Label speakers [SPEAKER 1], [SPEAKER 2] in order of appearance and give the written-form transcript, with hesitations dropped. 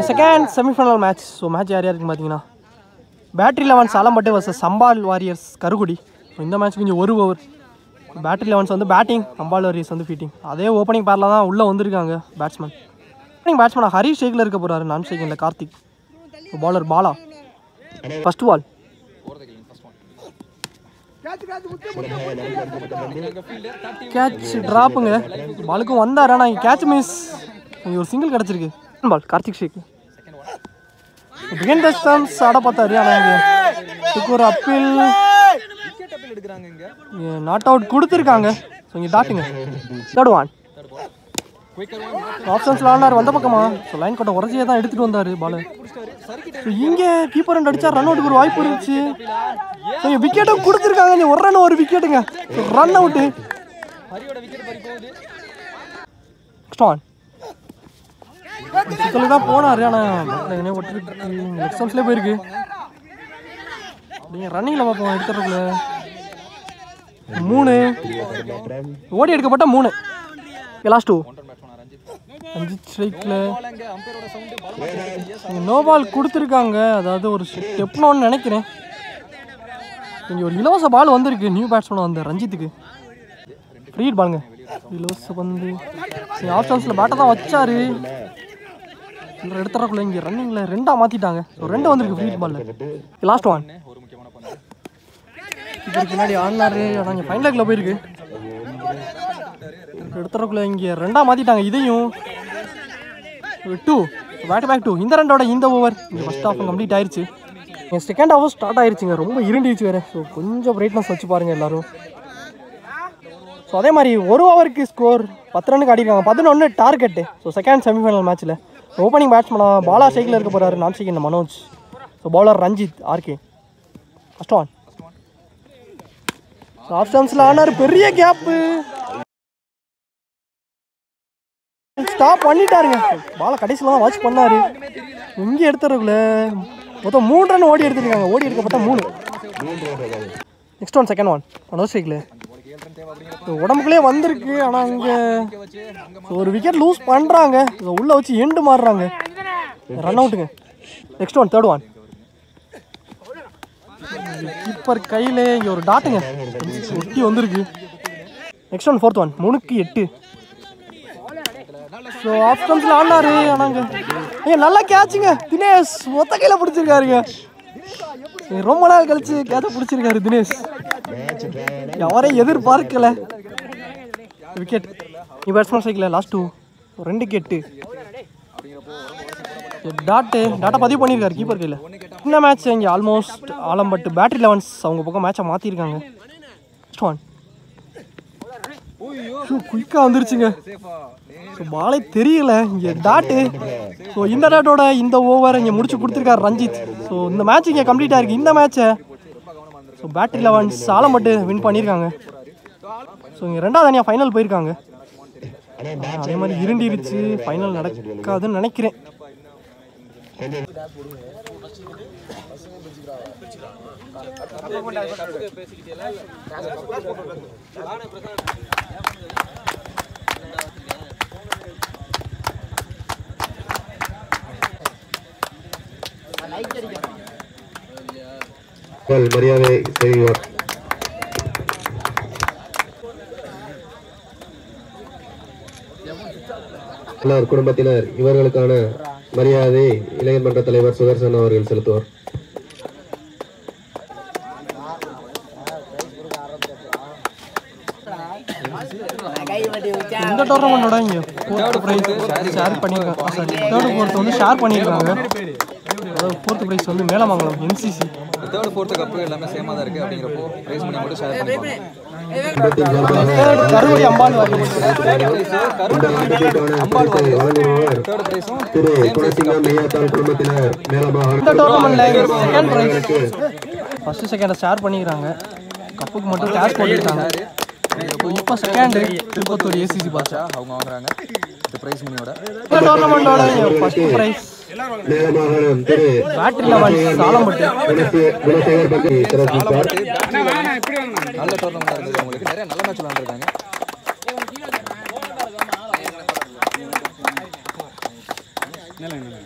[SPEAKER 1] Second semifinal match. So match யார் யாருக்குன்னு பார்த்தீங்கன்னா battery elevens Alampattu versus Sambal warriors Karugudi. இந்த மேட்ச் கொஞ்சம் ஒரு ஓவர். பேட்டரி லெவன்ஸ் வந்து பேட்டிங், சம்பால் வாரியர்ஸ் வந்து ஃபீட்டிங். அதே ஓப்பனிங் பேரில் தான் உள்ளே வந்திருக்காங்க பேட்ஸ்மேன். ஓப்பனிங் பேட்ஸ்மேன் ஹரிஷ் ஷேக்கில் இருக்க போகிறாரு, நான் ஷேக்கில் Karthik. Bowler Bala. First ball catch ட்ராப்புங்க. பாலுக்கும் வந்தார், ஆனால் கேட்ச் மிஸ். ஒரு சிங்கிள் கிடச்சிருக்கு. பால் கார்த்திக் ஷேக் பிகின் டிஸ்டன்ஸ் ஆட பார்த்தாரு, ஆனால் ஒரு அப்பீல் நாட் அவுட் கொடுத்துருக்காங்க. ஸோ இங்கே டாட்டுங்க. தேர்ட் ஒன் ஆப்ஷன்ஸில் ஆனார் வந்த பக்கமா. ஸோ லைன் கட்ட உரசியே தான் எடுத்துகிட்டு வந்தார் பாலு. ஸோ இங்கே கீப்பர் ரெண்டு அடித்தா ரன் அவுட்டுக்கு ஒரு வாய்ப்பு இருந்துச்சு. ஸோ இங்கே விக்கெட்டும் கொடுத்துருக்காங்க. ஒரு ரன் ஒரு விக்கெட்டுங்க. Run out. நெக்ஸ்ட் ஒன் சிக்கல் தான் போனார், ஆனால் எக்ஸாம்ஸ்லேயே போயிருக்கு. நீங்கள் ரன்னிங்கில் பார்ப்போம். எடுத்துறதுக்குள்ள 3 ஓடி எடுக்கப்பட்ட 3 லாஸ்ட் 2 5 ஸ்ட்ரைக்கில் நோ பால் கொடுத்துருக்காங்க. அதாவது ஒரு ஸ்டெப்னோன்னு நினைக்கிறேன். கொஞ்சம் ஒரு இலவச பால் வந்திருக்கு நியூ பேட்ஸ்மேன் வந்து ரஞ்சித்துக்கு. ஃப்ரீட் பாலுங்க. இலவச பந்து ஆப்ஷன்ஸில் பேட்டை தான் வச்சாரு. எடுத்துறக்குள்ள இங்கே ரன்னிங்கில் 2ஆக மாற்றிட்டாங்க. ஸோ 2 வந்திருக்கு ஃப்ரீட் பாலில். லாஸ்ட் ஒன் இதுக்கு பின்னாடி ஆடினாரு, ஆனால் இங்கே ஃபைனல் லெக்கில் போயிருக்கு. எடுத்துறக்குள்ள இங்கே 2ஆக மாற்றிட்டாங்க. இதையும் 2 பேக் டு பேக் 2. இந்த ரெண்டோட இந்த ஓவர் இங்கே ஃபஸ்ட் ஹாஃப் கம்ப்ளீட் ஆயிடுச்சு. என் செகண்ட் ஹாஃப் ஸ்டார்ட் ஆயிடுச்சுங்க. ரொம்ப இருண்டிடுச்சு வேறு. ஸோ கொஞ்சம் பிரைட்னஸ் வச்சு பாருங்கள் எல்லோரும். ஸோ அதே மாதிரி ஒரு ஓவருக்கு ஸ்கோர் 10 ரன்னுக்கு ஆடிருக்காங்க. 11 டார்கெட்டு. ஸோ செகண்ட் செமிஃபைனல் மேட்ச்சில் ஓப்பனிங் பேட்ஸ்மேனாக பாலா ஷேக்கில் இருக்க போகிறாரு, நான் ஷேக் இந்த Manoj. So bowler Ranjith RK. First one ஆப்ஷன்ஸில் ஆனார். பெரிய கேப்பு ஸ்டாப் பண்ணிட்டாருங்க. பாலை கடைசியில் தான் வாட்ச் பண்ணார். இங்கே எடுத்துறதுக்குள்ள மொத்தம் 3 ரன் ஓடி எடுத்துருக்காங்க. ஓடி எடுக்கப்பட்ட 3. Next one second one Manoj ஷேக்கில் உடம்புக்குள்ளே வந்திருக்கு. ஆனால் அங்கே ஒரு விக்கெட் லூஸ் பண்ணுறாங்க. உள்ளே வச்சு எண்டு மாறுறாங்க. ரன் அவுட்டுங்க. Next one third one keeper கையில் இங்கே ஒரு டாட்டுங்க ஒட்டி வந்திருக்கு. நெக்ஸ்ட் ஒன் ஃபோர்த் ஒன் 3க்கு 8. ஸோ ஆப்ஷன்ஸில் ஆடினாரு. ஆனாங்க நல்லா கேட்சுங்க. தினேஷ் ஒத்த கையில் பிடிச்சிருக்காருங்க. ரொம்ப நாள் கழிச்சு கேட்ச பிடிச்சிருக்காரு தினேஷ். யாரையும் எதிர்பார்க்கல. விக்கெட் நீ பேட்ஸ்மேன் சைக்கிள் லாஸ்ட் 2 2க்கு 8. டாட்டா பதிவு பண்ணியிருக்காரு கீப்பர் கையில். இந்த மேட்ச் இங்கே ஆல்மோஸ்ட் ஆலம்பட்டு பேட்டரி லெவன்ஸ் அவங்க பக்கம் மேட்சை மாற்றிருக்காங்க. நெக்ஸ்ட் ஒன் குயிக்காக வந்துருச்சுங்க. ஸோ பாலே தெரியல இங்கே டாட்டு. ஸோ இந்த டாட்டோட இந்த ஓவர் இங்கே முடிச்சு கொடுத்துருக்காரு ரஞ்சித். ஸோ இந்த மேட்ச் இங்கே கம்ப்ளீட் ஆகிருக்கு. இந்த மேட்சை so battery elevens Alampattu win பண்ணியிருக்காங்க. ஸோ இங்கே 2வது அணியாக ஃபைனல் போயிருக்காங்க. அதே மாதிரி இருண்டிருச்சு. ஃபைனல் நடக்காதுன்னு நினைக்கிறேன்.
[SPEAKER 2] மரியாதை செய்வார். குடும்பத்தினர் இவர்களுக்கான மரியாதை இளைஞர் மன்ற தலைவர் சுதர்சன் அவர்கள் செலுத்துவார்.
[SPEAKER 1] இந்த டோர்னமெண்டோட இங்கே 4th ப்ரைஸ் ஷேர் பண்ணியிருக்காங்க. தேர்டு ஃபோர்த் வந்து ஷேர் பண்ணியிருக்காங்க. அதாவது 4th ப்ரைஸ் வந்து Melamangalam NCC.
[SPEAKER 3] 3rd 4th cup எல்லாமே சேமாக தான் இருக்குது. அப்படிங்கிறப்போ ப்ரைஸ் மணி மட்டும் ஷேர் பண்ணிப்பாங்க.
[SPEAKER 1] கருவடி அம்பாள் வாரியர். இந்த டோர்னமெண்ட்ல second prize first second share பண்ணிக்கிறாங்க. கப்புக்கு மட்டும் கேஷ் போட்டுருக்காங்க. இப்போ செகண்ட் திருப்பத்தூர் ஏசிசி பாஷா
[SPEAKER 3] அவங்க வாங்குறாங்க இந்த ப்ரைஸ் மணியோட.
[SPEAKER 1] இந்த டோர்னமெண்டோட first prize battery elevens Alampattu.
[SPEAKER 3] நல்ல டோர்னமெண்டாக இருந்தது. அவங்களுக்கு நிறைய நல்ல மேட்ச் விளாண்டுருக்காங்க.
[SPEAKER 4] இல்லை